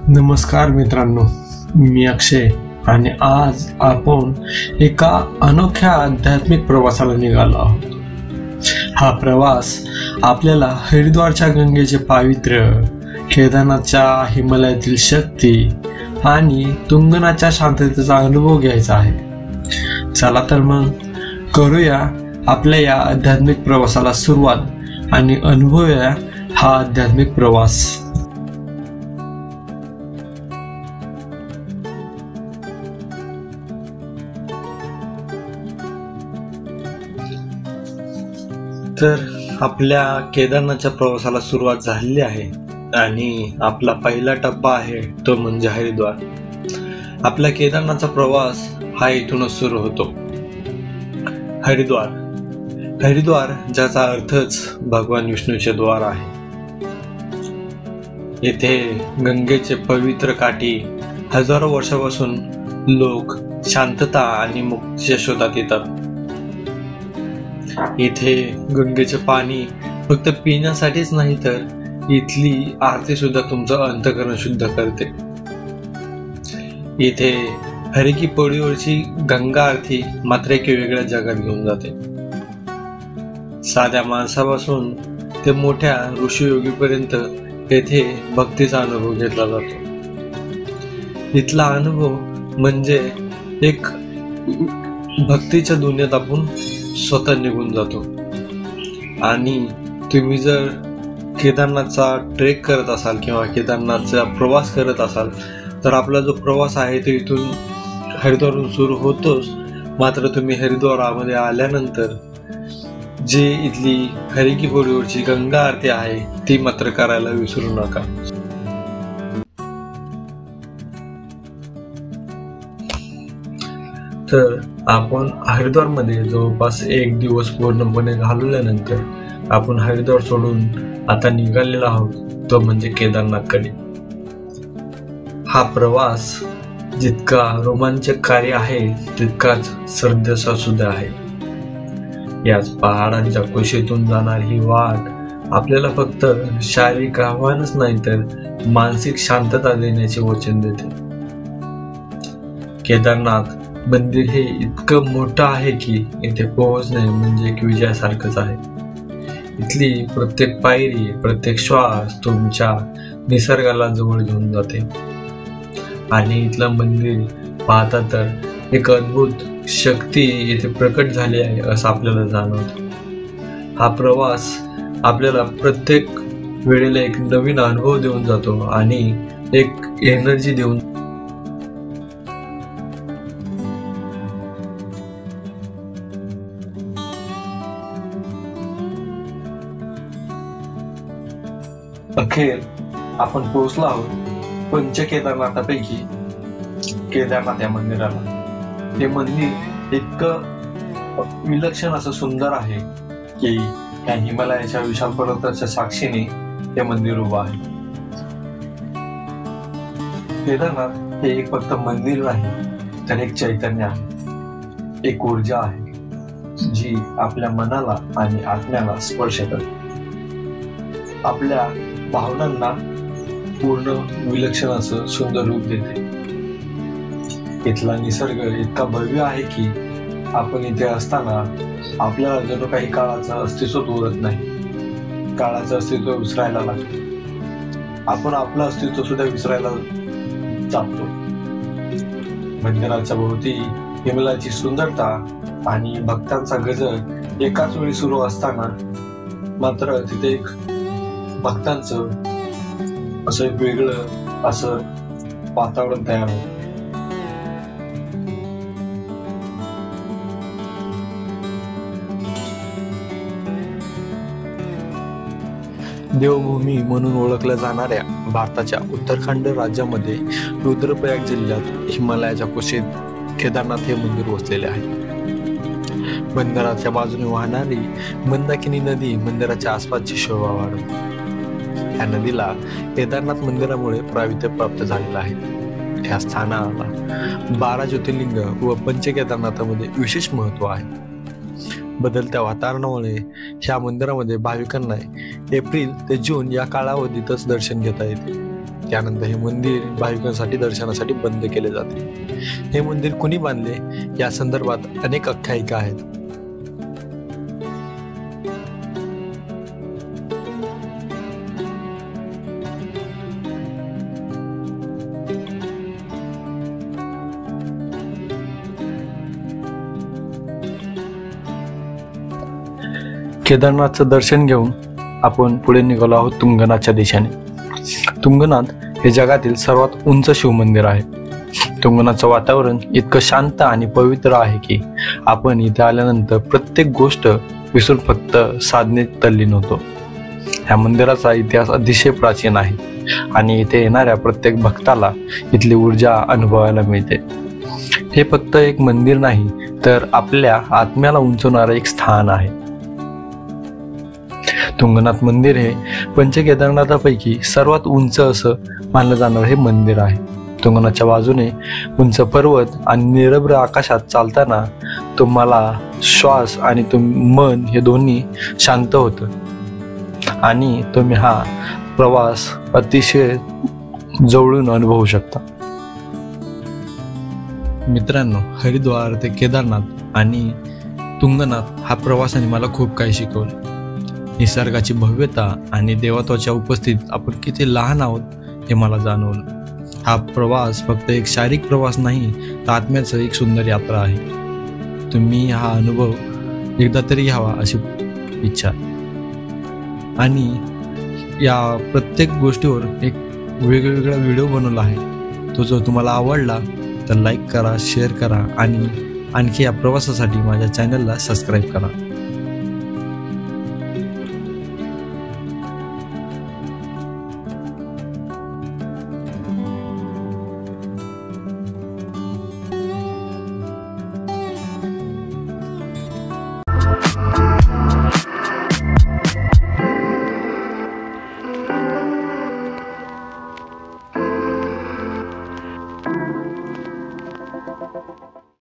नमस्कार मित्रांनो, मी अक्षय आणि आज आपण एका अनोख्या आध्यात्मिक प्रवासाला निघालो आहोत। हा प्रवास आपल्याला हरिद्वारच्या गंगेचे पावित्र्य, केदारनाथच्या हिमालयातील शक्ती आणि तुंगनाथच्या शांततेचा अनुभव घ्यायचा आहे। चला तर मग करूया आपल्या या आध्यात्मिक प्रवासाला सुरुवात आणि अनुभवूया हा आध्यात्मिक प्रवास। तर आपल्या केदारनाथच्या प्रवासाला सुरुवात झालेली आहे आणि आपला पहिला टप्पा आहे तो म्हणजे हरिद्वार। आपला केदारनाथचा प्रवास हा इथूनच सुरू होतो। हरिद्वार ज्याचा अर्थच भगवान विष्णूचे द्वार आहे। येथे गंगेचे पवित्र काठी हजारो वर्षापासून लोक शांतता आणि मुक्तीच्या शोधात येतात। इथे गंगेचे पाणी फक्त पिण्यासाठीच नाही तर इथली आरती सुद्धा तुमचं अंतःकरण शुद्ध करते। इथे हर की पौडीवरची गंगा आरती मात्र एक वेगळ्या जगात घेऊन जाते। साध्या माणसापासून ते मोठ्या ऋषीयोगीपर्यंत येथे भक्तीचा अनुभव घेतला जातो। इथला अनुभव म्हणजे एक भक्तीच्या दुनियेत आपण स्वतः निघून जातो। आणि तुम्ही जर केदारनाथचा ट्रेक करत असाल किंवा केदारनाथचा प्रवास करत असाल तर आपला जो प्रवास आहे तो इथून हरिद्वारहून सुरू होतोच, मात्र तुम्ही हरिद्वारामध्ये आल्यानंतर जे इथली हर की पौडीवरची गंगा आरती आहे ती मात्र करायला विसरू नका। तर आपण हरिद्वारमध्ये जवळपास एक दिवस पूर्णपणे घालवल्यानंतर आपण हरिद्वार सोडून आता निघालेलो आहोत तो म्हणजे केदारनाथकडे। हा प्रवास जितका रोमांचकारी आहे तितकाच श्रद्धेचा सुद्धा आहे। याच पहाडांच्या कुशीतून जाणारी ही वाट आपल्याला फक्त शारीरिक आव्हानच नाही तर मानसिक शांतता देण्याचे वचन देते। केदारनाथ मंदिर हे इतकं मोठं आहे की इथे पोहोचणे म्हणजे एक विजयासारखंच आहे। इथली प्रत्येक पायरी, प्रत्येक श्वास तुमच्या निसर्गाला जवळ घेऊन जाते आणि इथलं मंदिर पाहता तर एक अद्भुत शक्ती इथे प्रकट झाली आहे असं आपल्याला जाणवतं। हा प्रवास आपल्याला प्रत्येक वेळेला एक नवीन अनुभव देऊन जातो आणि एक एनर्जी देऊन अखेर आपण पोहोचलो आहोत पंच केदारनाथापैकी केदारनाथ या मंदिराला। हे मंदिर इतकं विलक्षण असं सुंदर आहे की या हिमालयाच्या विशाल पर्वताच्या साक्षीने हे मंदिर उभं आहे। केदारनाथ हे एक फक्त मंदिर नाही तर एक चैतन्य आहे, एक ऊर्जा आहे जी आपल्या मनाला आणि आत्म्याला स्पर्श करते, आपल्या भावनांना पूर्ण विलक्षण असं सुंदर रूप देते। इथला निसर्ग इतका भव्य आहे की आपण इथे असताना आपल्याला जणू काही काळाचं अस्तित्व उरत नाही, काळाचं अस्तित्व विसरायला लागतं, आपण आपलं अस्तित्व सुद्धा विसरायला जातो। मंदिराच्या भोवती हिमालयाची सुंदरता आणि भक्तांचा गजर एकाच वेळी सुरू असताना मात्र तिथे एक भक्तांचं असं एक वेगळं असं वातावरण तयार होतं। देवभूमी म्हणून ओळखल्या जाणाऱ्या भारताच्या उत्तराखंड राज्यामध्ये रुद्रप्रयाग जिल्ह्यात हिमालयाच्या कुशीत केदारनाथ हे मंदिर वसलेले आहे। मंदिराच्या बाजूने वाहणारी मंदाकिनी नदी मंदिराच्या आसपासची शोभा वाढवते। या नदीला केदारनाथ मंदिरामुळे प्रावित्र्य प्राप्त झालेलं आहे। या स्थानाला 12 ज्योतिर्लिंग व पंच केदारनाथामध्ये विशेष महत्व आहे। बदलत्या वातावरणामुळे ह्या मंदिरामध्ये भाविकांना एप्रिल ते जून या कालावधीतच दर्शन घेता येते। त्यानंतर हे मंदिर भाविकांसाठी दर्शनासाठी बंद केले जाते. हे मंदिर कुणी बांधले या संदर्भात अनेक आख्यायिका आहेत. केदारनाथचं दर्शन घेऊन आपण पुढे निघालो आहोत तुंगनाथच्या दिशेने. तुंगनाथ हे जगातील सर्वात उंच शिवमंदिर आहे. तुंगनाथचं वातावरण इतकं शांत आणि पवित्र आहे की आपण इथे आल्यानंतर प्रत्येक गोष्ट विसरून फक्त साधनेत तल्लीन होतो. ह्या मंदिराचा इतिहास अतिशय प्राचीन आहे आणि इथे येणाऱ्या प्रत्येक भक्ताला इथली ऊर्जा अनुभवायला मिळते. हे फक्त एक मंदिर नाही तर आपल्या आत्म्याला उंचवणारं एक स्थान आहे. तुंगनाथ मंदिर हे पंचकेदारनाथापैकी सर्वात उंच असं मानलं जाणारं हे मंदिर आहे. तुंगनाथच्या बाजूने उंच पर्वत आणि निरभ्र आकाशात चालताना तुम्हाला श्वास आणि मन हे दोन्ही शांत होतं आणि तुम्ही हा प्रवास अतिशय जवळून अनुभवू शकता. मित्रांनो, हरिद्वार ते केदारनाथ आणि तुंगनाथ हा प्रवासाने मला खूप काही शिकवलं. निसर्गाची भव्यता आणि देवत्वाच्या उपस्थितीत आपण किती लहान आहोत हे मला जाणवलं. हा प्रवास फक्त एक शारीरिक प्रवास नाही तर आत्म्याचं एक सुंदर यात्रा आहे. तुम्ही हा अनुभव एकदा तरी घ्यावा अशी इच्छा. आणि या प्रत्येक गोष्टीवर एक वेगवेगळा व्हिडिओ बनवला आहे. तो जर तुम्हाला आवडला तर लाईक करा, शेअर करा आणि आणखी या प्रवासासाठी माझ्या चॅनलला सबस्क्राईब करा.